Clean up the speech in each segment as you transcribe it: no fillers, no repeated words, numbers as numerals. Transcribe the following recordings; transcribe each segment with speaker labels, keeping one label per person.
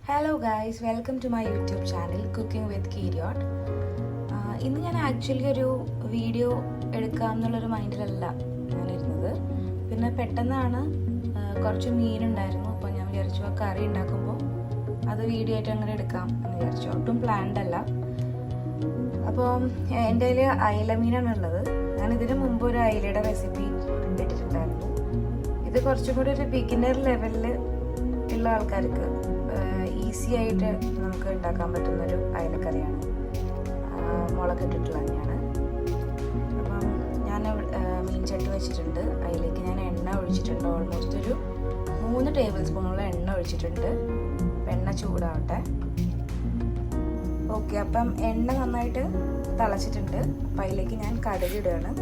Speaker 1: Hello guys, welcome to my YouTube channel cooking with Keeriyot. ഇന്ന് ഞാൻ actually ഒരു video എടുക്കാം എന്നുള്ളൊരു മൈൻഡിലല്ല ഞാനിരുന്നത്. പിന്നെ പെട്ടെന്നാണ് കുറച്ച് മീനുണ്ടായിരുന്നു. അപ്പോൾ ഞാൻ വിചാരിച്ചു ആ കറി ഉണ്ടാക്കുമ്പോൾ അത് വീഡിയോ ആയിട്ട് അങ്ങനെ എടുക്കാം എന്ന് വിചാരിച്ചു. ഒട്ടും പ്ലാൻഡ് അല്ല. അപ്പോൾ എൻ്റെ കയ്യിൽ അയല മീനാണ് ഉള്ളത്. ഞാൻ ഇതിന് മുമ്പ് ഒരു അയലയുടെ റെസിപ്പി ഇട്ടിട്ടുണ്ടായിരുന്നു. ഇത് കുറച്ചും കൂടി ഒരു ബിഗിനർ ലെവലിൽ ഉള്ള ആൾക്കാർക്ക് ഈസി ആയിട്ട് നമുക്ക് ഉണ്ടാക്കാൻ പറ്റുന്നൊരു അയലക്കറിയാണ്. മുളകിട്ടിട്ടുള്ള തന്നെയാണ്. അപ്പം ഞാൻ മീൻ ചട്ടി വെച്ചിട്ടുണ്ട്. അതിലേക്ക് ഞാൻ എണ്ണ ഒഴിച്ചിട്ടുണ്ട്. ഓൾമോസ്റ്റ് ഒരു 3 ടേബിൾ സ്പൂണോളം എണ്ണ ഒഴിച്ചിട്ടുണ്ട്. എണ്ണ ചൂടാവട്ടെ. ഓക്കെ, അപ്പം എണ്ണ നന്നായിട്ട് തിളച്ചിട്ടുണ്ട്. അപ്പം അതിലേക്ക് ഞാൻ കടുകിടുകയാണ്.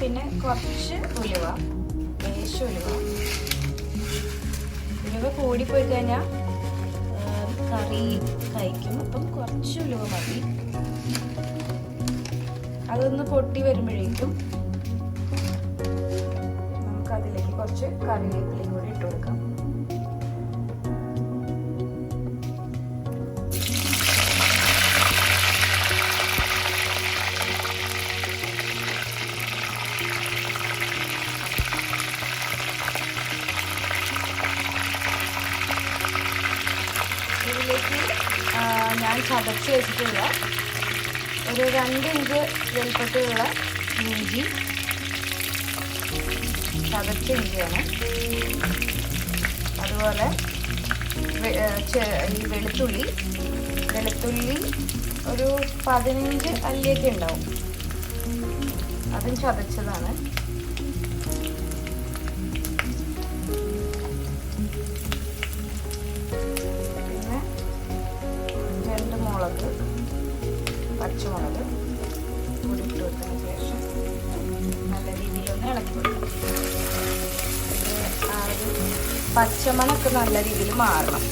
Speaker 1: പിന്നെ കുറച്ച് ഉലുവ, ഉലുവ കൂടിപ്പോയി കഴിഞ്ഞാൽ കറി കഴിക്കും. അപ്പം കുറച്ച് ഉലുവ മതി. അതൊന്ന് പൊട്ടി വരുമ്പോഴേക്കും നമുക്കതിലേക്ക് കുറച്ച് കറിവേപ്പിലയും കൂടി ഇട്ട് കൊടുക്കാം. ഇതിലേക്ക് ഞാൻ ചതച്ച് വെച്ചിട്ടുള്ള ഒരു 2 ഇഞ്ച് വലുപ്പത്തിലുള്ള ഇഞ്ചി, ചതച്ച ഇഞ്ചിയാണ്. അതുപോലെ ഈ വെളുത്തുള്ളി ഒരു 15 അല്ലിയൊക്കെ ഉണ്ടാവും. അതും ചതച്ചതാണ്. പച്ചമുളക് കൂടി ഇട്ട് കൊടുത്തതിന് ശേഷം നല്ല രീതിയിലൊന്ന് ഇളക്കി കൊടുക്കണം. ആ ഒരു പച്ചമണമൊക്കെ നല്ല രീതിയിൽ മാറണം.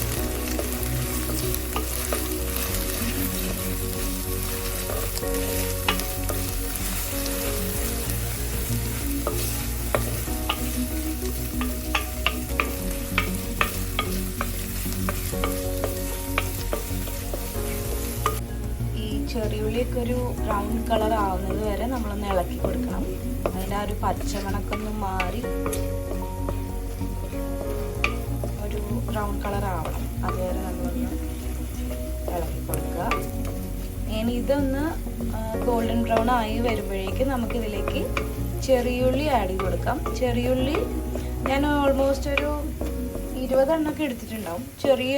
Speaker 1: ചെറിയുള്ളിയൊക്കെ ഒരു ബ്രൗൺ കളർ ആവുന്നത് വരെ നമ്മളൊന്ന് ഇളക്കി കൊടുക്കണം. അതിൻ്റെ ആ ഒരു പച്ചമണമൊക്കെ ഒന്ന് മാറി ഒരു ബ്രൗൺ കളർ ആവണം. അതുവരെ നമ്മളൊന്ന് ഇളക്കി കൊടുക്കുക. ഇനി ഇതൊന്ന് ഗോൾഡൻ ബ്രൗൺ ആയി വരുമ്പോഴേക്കും നമുക്കിതിലേക്ക് ചെറിയുള്ളി ആഡ് ചെയ്ത് കൊടുക്കാം. ചെറിയുള്ളി ഞാൻ ഓൾമോസ്റ്റ് ഒരു 20 എണ്ണമൊക്കെ എടുത്തിട്ടുണ്ടാവും. ചെറിയ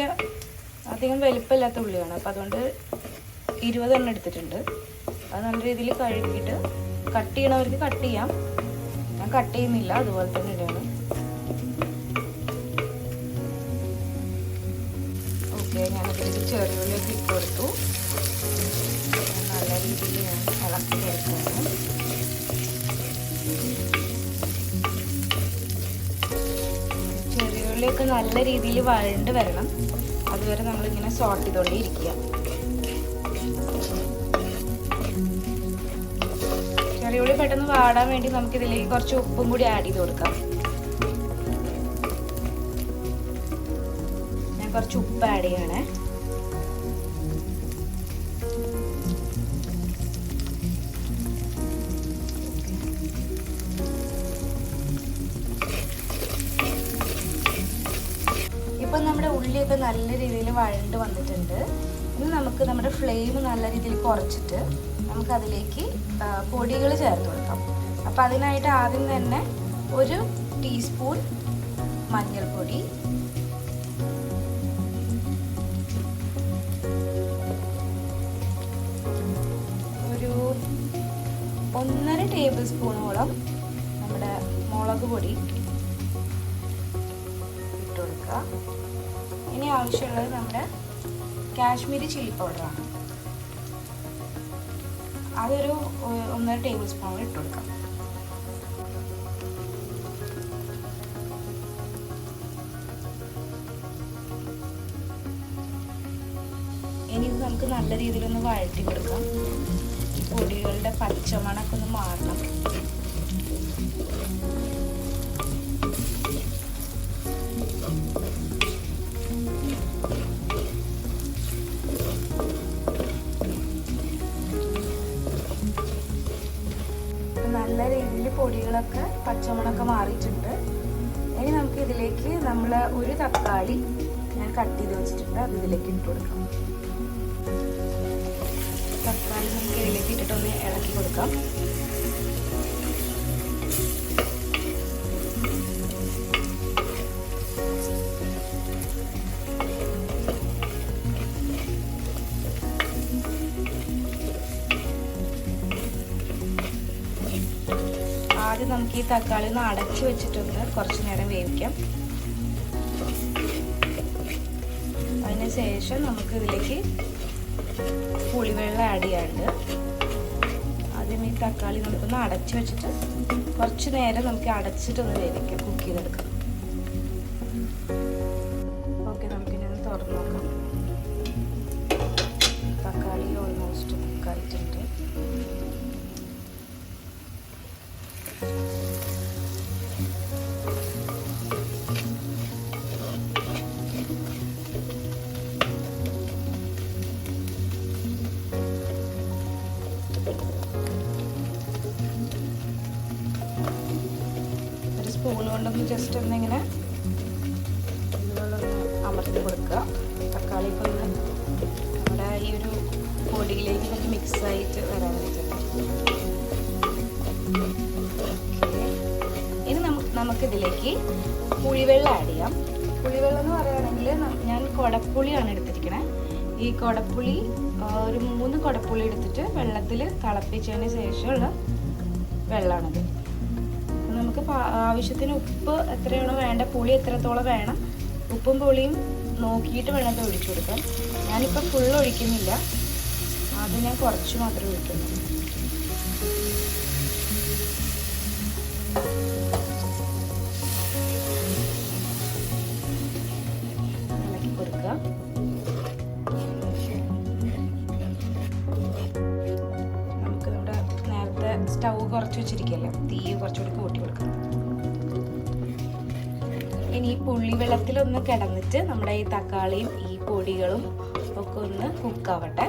Speaker 1: അധികം വലിപ്പമില്ലാത്ത ഉള്ളിയാണ്. അപ്പോൾ അതുകൊണ്ട് 20 എണ്ണം എടുത്തിട്ടുണ്ട്. അത് നല്ല രീതിയിൽ കഴുകിയിട്ട് കട്ട് ചെയ്യണവർക്ക് കട്ട് ചെയ്യാം. ഞാൻ കട്ട് ചെയ്യുന്നില്ല, അതുപോലെ തന്നെ ഇടണം. ഓക്കെ, ഞാനതിലേക്ക് ചെറിയുള്ളിയൊക്കെ ഇട്ട് കൊടുത്തു. നല്ല രീതിയിൽ ഞാൻ ഇളക്കി എടുക്കുന്നു. ചെറിയുള്ളിയൊക്കെ നല്ല രീതിയിൽ വഴണ്ട് വരണം. അതുവരെ നമ്മളിങ്ങനെ സോട്ട് ചെയ്തുകൊണ്ടേയിരിക്കുക. ചെറിയുള്ളി പെട്ടെന്ന് വാടാൻ വേണ്ടി നമുക്കിതിലേക്ക് കുറച്ച് ഉപ്പും കൂടി ആഡ് ചെയ്ത് കൊടുക്കാം. ഞാൻ കുറച്ച് ഉപ്പ് ആഡ് ചെയ്യണേ. ഇപ്പം നമ്മുടെ ഉള്ളിയൊക്കെ നല്ല രീതിയിൽ വഴണ്ട് വന്നിട്ടുണ്ട്. ഇനി നമുക്ക് നമ്മുടെ ഫ്ലെയിം നല്ല രീതിയിൽ കുറച്ചിട്ട് നമുക്കതിലേക്ക് പൊടികൾ ചേർത്ത് കൊടുക്കാം. അപ്പം അതിനായിട്ട് ആദ്യം തന്നെ 1 ടീസ്പൂൺ മഞ്ഞൾപ്പൊടി, ഒരു 1.5 ടേബിൾ സ്പൂണോളം നമ്മുടെ മുളക് പൊടി ഇട്ട് കൊടുക്കുക. ഇനി ആവശ്യമുള്ളത് നമ്മുടെ കാശ്മീരി ചില്ലി പൗഡറാണ്. അതൊരു 1.5 ടേബിൾ സ്പൂൺ ഇട്ട് കൊടുക്കാം. ഇനി ഇത് നമുക്ക് നല്ല രീതിയിലൊന്ന് വഴറ്റി കൊടുക്കാം. ഈ പൊടികളുടെ പച്ചമണമൊക്കെ ഒന്ന് മാറണം. മാറിയിട്ടുണ്ട്. ഇനി നമുക്ക് ഇതിലേക്ക് നമ്മൾ ഒരു തക്കാളി ഞാൻ കട്ട് ചെയ്ത് വെച്ചിട്ടുണ്ട്, അത് ഇതിലേക്ക് ഇട്ട് കൊടുക്കാം. തക്കാളി നമുക്ക് ഇതിലേക്ക് ഇട്ടിട്ടൊന്ന് ഇളക്കി കൊടുക്കാം. ആദ്യം നമുക്ക് ഈ തക്കാളി ഒന്ന് അടച്ചു വെച്ചിട്ടൊന്ന് കുറച്ച് നേരം വേവിക്കാം. അതിനുശേഷം നമുക്ക് ഇതിലേക്ക് പുളിവെള്ളം ആഡ് ചെയ്യാറുണ്ട്. ആദ്യം ഈ തക്കാളി നമുക്കൊന്ന് അടച്ചു വെച്ചിട്ട് കുറച്ച് നേരം നമുക്ക് അടച്ചിട്ടൊന്ന് വേവിക്കാം, കുക്ക് ചെയ്തെടുക്കാം. ഓക്കെ, നമുക്കിനി ഒന്ന് തുറന്ന് നോക്കാം. തക്കാളി ഓൾമോസ്റ്റ് കുക്കായിട്ടുണ്ട്. സ്പൂൺ കൊണ്ടൊന്ന് ജസ്റ്റ് ഒന്നിങ്ങനെ ഇതുപോലെ അമർത്തി കൊടുക്കുക. തക്കാളിക്ക് ഒന്ന് നമ്മുടെ ഈ ഒരു പൊടിയിലേക്ക് നമുക്ക് മിക്സ് ആയിട്ട് വരാൻ വേണ്ടിയിട്ടുണ്ട്. ഇനി നമുക്കിതിലേക്ക് പുളിവെള്ളം ആഡ് ചെയ്യാം. പുളിവെള്ളം എന്ന് പറയുകയാണെങ്കിൽ ഞാൻ കുടപ്പുളിയാണ് എടുത്തിരിക്കണേ. ഈ കുടപ്പുളി ഒരു 3 കുടപ്പുളി എടുത്തിട്ട് വെള്ളത്തിൽ തിളപ്പിച്ചതിന് ശേഷമുള്ള വെള്ളമാണിത്. നമുക്ക് ആവശ്യത്തിന് ഉപ്പ് എത്രയാണോ വേണ്ട, പുളി എത്രത്തോളം വേണം, ഉപ്പും പുളിയും നോക്കിയിട്ട് വേണം ഇത് ഒഴിച്ചു കൊടുക്കാം. ഞാനിപ്പോൾ ഫുള്ള് ഒഴിക്കുന്നില്ല, അത് ഞാൻ കുറച്ച് മാത്രമേ ഒഴിക്കുള്ളൂ. ഇളക്കി കൊടുക്കുക. നമുക്ക് നമ്മുടെ നേരത്തെ സ്റ്റൗ കുറച്ച് വെച്ചിരിക്കല്ലേ, തീ കുറച്ചുകൂടി കൂട്ടി കൊടുക്കാം. ഇനി ഈ പുളി വെള്ളത്തിലൊന്ന് കിടന്നിട്ട് നമ്മുടെ ഈ തക്കാളിയും ഈ പൊടികളും ഒക്കെ ഒന്ന് കുക്കാവട്ടെ.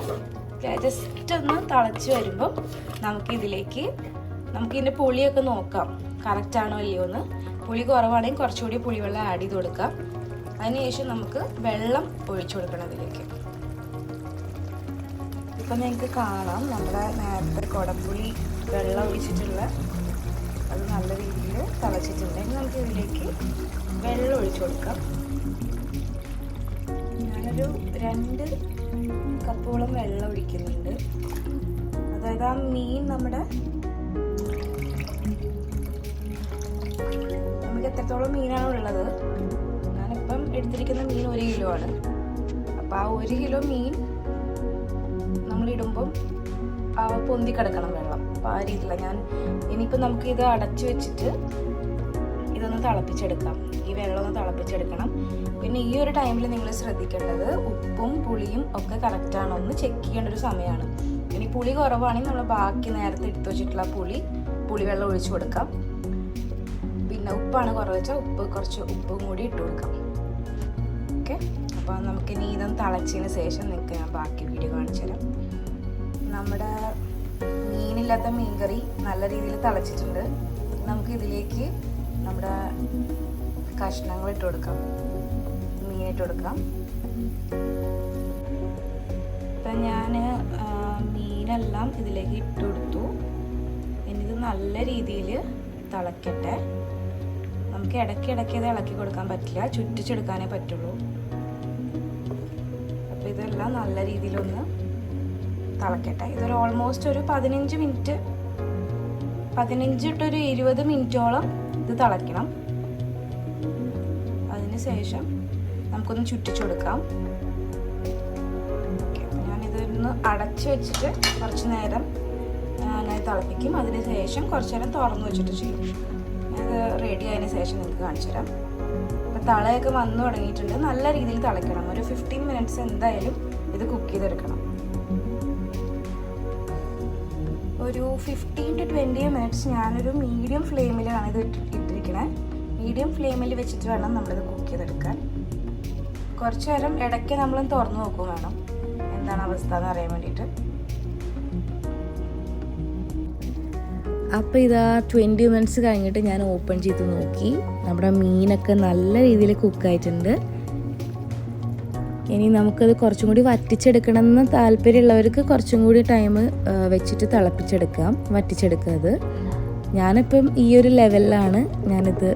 Speaker 1: ജസ്റ്റ് ഒന്ന് തിളച്ച് വരുമ്പോൾ നമുക്കിതിൻ്റെ പുളിയൊക്കെ നോക്കാം, കറക്റ്റാണോ അല്ലയോ എന്ന്. പുളി കുറവാണെങ്കിൽ കുറച്ചുകൂടി പുളിവെള്ളം ആഡ് ചെയ്ത് കൊടുക്കാം. അതിനുശേഷം നമുക്ക് വെള്ളം ഒഴിച്ചു കൊടുക്കണം ഇതിലേക്ക്. ഇപ്പം നിങ്ങൾക്ക് കാണാം നമ്മുടെ നേരത്തെ കുടംപുളി വെള്ളം ഒഴിച്ചിട്ടുള്ള അത് നല്ല രീതിയിൽ തിളച്ചിട്ടുണ്ടെങ്കിൽ നമുക്ക് ഇതിലേക്ക് വെള്ളം ഒഴിച്ചു കൊടുക്കാം. ഞാനൊരു 2 കപ്പോളം വെള്ളം ഒഴിക്കുന്നുണ്ട്. അതായത് ആ മീൻ നമുക്ക് എത്രത്തോളം മീനാണ് ഉള്ളത്, ഞാനിപ്പം എടുത്തിരിക്കുന്ന മീൻ 1 കിലോ ആണ്. അപ്പം ആ 1 കിലോ മീൻ നമ്മളിടുമ്പം പൊന്തി കിടക്കണം വെള്ളം. അപ്പോൾ ആ രീതിയിലാണ് ഇനിയിപ്പോൾ നമുക്ക് ഇത് അടച്ചു വെച്ചിട്ട് ഇതൊന്ന് തിളപ്പിച്ചെടുക്കാം. ഈ വെള്ളം ഒന്ന് തിളപ്പിച്ചെടുക്കണം. പിന്നെ ഈ ഒരു ടൈമിൽ നിങ്ങൾ ശ്രദ്ധിക്കേണ്ടത് ഉപ്പും പുളിയും ഒക്കെ കറക്റ്റാണോ എന്ന് ചെക്ക് ചെയ്യേണ്ട ഒരു സമയമാണ്. ഇനി പുളി കുറവാണെങ്കിൽ നമ്മൾ ബാക്കി നേരത്തെ എടുത്തു വെച്ചിട്ടുള്ള പുളിവെള്ളം ഒഴിച്ചു കൊടുക്കാം. പിന്നെ ഉപ്പാണ് കുറവ് വെച്ചാൽ കുറച്ച് ഉപ്പും കൂടി ഇട്ട് കൊടുക്കാം. ഓക്കെ, അപ്പോൾ നമുക്കിനി ഇതൊന്ന് തിളച്ചതിന് ശേഷം നിങ്ങൾക്ക് ഞാൻ ബാക്കി വീഡിയോ കാണിച്ചു തരാം. നമ്മുടെ മീനില്ലാത്ത മീൻകറി നല്ല രീതിയിൽ തിളച്ചിട്ടുണ്ട്. നമുക്ക് ഇതിലേക്ക് നമ്മുടെ കഷ്ണങ്ങൾ ഇട്ട് കൊടുക്കാം, മീനിട്ട് കൊടുക്കാം. ഇപ്പം ഞാൻ മീനെല്ലാം ഇതിലേക്ക് ഇട്ട് കൊടുത്തു. ഇനി ഇത് നല്ല രീതിയിൽ തിളക്കട്ടെ. നമുക്ക് ഇടയ്ക്ക് ഇത് ഇളക്കി കൊടുക്കാൻ പറ്റില്ല, ചുറ്റിച്ചെടുക്കാനേ പറ്റുള്ളൂ. അപ്പോൾ ഇതെല്ലാം നല്ല രീതിയിലൊന്ന് തിളക്കട്ടെ. ഇതൊരു ഓൾമോസ്റ്റ് ഒരു 15 മിനിറ്റ് 15 തൊട്ട് ഒരു 20 മിനിറ്റോളം ഇത് തിളയ്ക്കണം. അതിനുശേഷം നമുക്കൊന്ന് ചുറ്റിച്ചു കൊടുക്കാം. ഓക്കെ, ഞാനിതൊന്ന് അടച്ചു വെച്ചിട്ട് കുറച്ച് നേരം ഞാൻ തിളപ്പിക്കും. അതിന് ശേഷം കുറച്ച് നേരം തുറന്നു വെച്ചിട്ട് ചെയ്യും. ഇത് റെഡി ആയതിനു ശേഷം നിങ്ങൾക്ക് കാണിച്ചു തരാം. അപ്പോൾ തളയൊക്കെ വന്നു തുടങ്ങിയിട്ടുണ്ട്. നല്ല രീതിയിൽ തിളയ്ക്കണം. ഒരു 15 മിനിറ്റ്സ് എന്തായാലും ഇത് കുക്ക് ചെയ്തെടുക്കണം. ഒരു 15 to 20 മിനിറ്റ്സ് ഞാനൊരു മീഡിയം ഫ്ലെയിമിലാണ് ഇത് ഇട്ടിരിക്കണേ. മീഡിയം ഫ്ലെയിമിൽ വെച്ചിട്ട് വേണം നമ്മളിത് കുക്ക് ചെയ്തെടുക്കാൻ. കുറച്ച് നേരം ഇടയ്ക്ക് നമ്മൾ തുറന്നു നോക്കും വേണം എന്താണ് അവസ്ഥ എന്ന് അറിയാൻ വേണ്ടിയിട്ട്. അപ്പോൾ ഇതാ 20 മിനിറ്റ്സ് കഴിഞ്ഞിട്ട് ഞാൻ ഓപ്പൺ ചെയ്ത് നോക്കി. നമ്മുടെ മീനൊക്കെ നല്ല രീതിയിൽ കുക്കായിട്ടുണ്ട്. ഇനി നമുക്കത് കുറച്ചും കൂടി വറ്റിച്ചെടുക്കണമെന്ന് താല്പര്യമുള്ളവർക്ക് കുറച്ചും കൂടി ടൈം വെച്ചിട്ട് തിളപ്പിച്ചെടുക്കാം, വറ്റിച്ചെടുക്കുന്നത്. ഞാനിപ്പം ഈ ഒരു ലെവലിലാണ് ഞാനിത്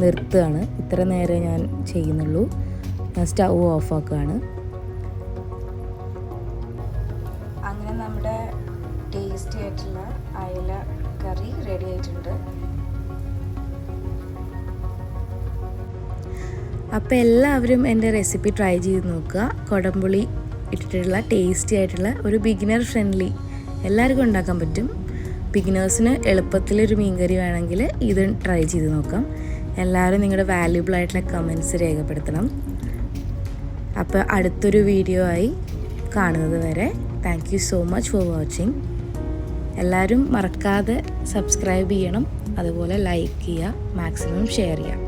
Speaker 1: നിർത്തുകയാണ്. ഇത്ര നേരം ഞാൻ ചെയ്യുന്നുള്ളൂ. ഞാൻ സ്റ്റൗ ഓഫാക്കുകയാണ്. അങ്ങനെ നമ്മുടെ ടേസ്റ്റി ആയിട്ടുള്ള അയല കറി റെഡി ആയിട്ടുണ്ട്. അപ്പോൾ എല്ലാവരും എൻ്റെ റെസിപ്പി ട്രൈ ചെയ്ത് നോക്കുക. കുടംപുളി ഇട്ടിട്ടുള്ള ടേസ്റ്റി ആയിട്ടുള്ള ഒരു ബിഗിനർ ഫ്രണ്ട്ലി, എല്ലാവർക്കും ഉണ്ടാക്കാൻ പറ്റും. ബിഗിനേഴ്സിന് എളുപ്പത്തിലൊരു മീൻകറി വേണമെങ്കിൽ ഇത് ട്രൈ ചെയ്ത് നോക്കാം. എല്ലാവരും നിങ്ങളുടെ വാല്യുബിൾ ആയിട്ടുള്ള കമൻറ്റ്സ് രേഖപ്പെടുത്തണം. അപ്പോൾ അടുത്തൊരു വീഡിയോ ആയി കാണുന്നത് വരെ thank you so much for watching. എല്ലാവരും മറക്കാതെ സബ്സ്ക്രൈബ് ചെയ്യണം, അതുപോലെ ലൈക്ക് ചെയ്യുക, മാക്സിമം ഷെയർ ചെയ്യുക.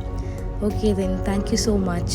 Speaker 1: Okay then, thank you so much.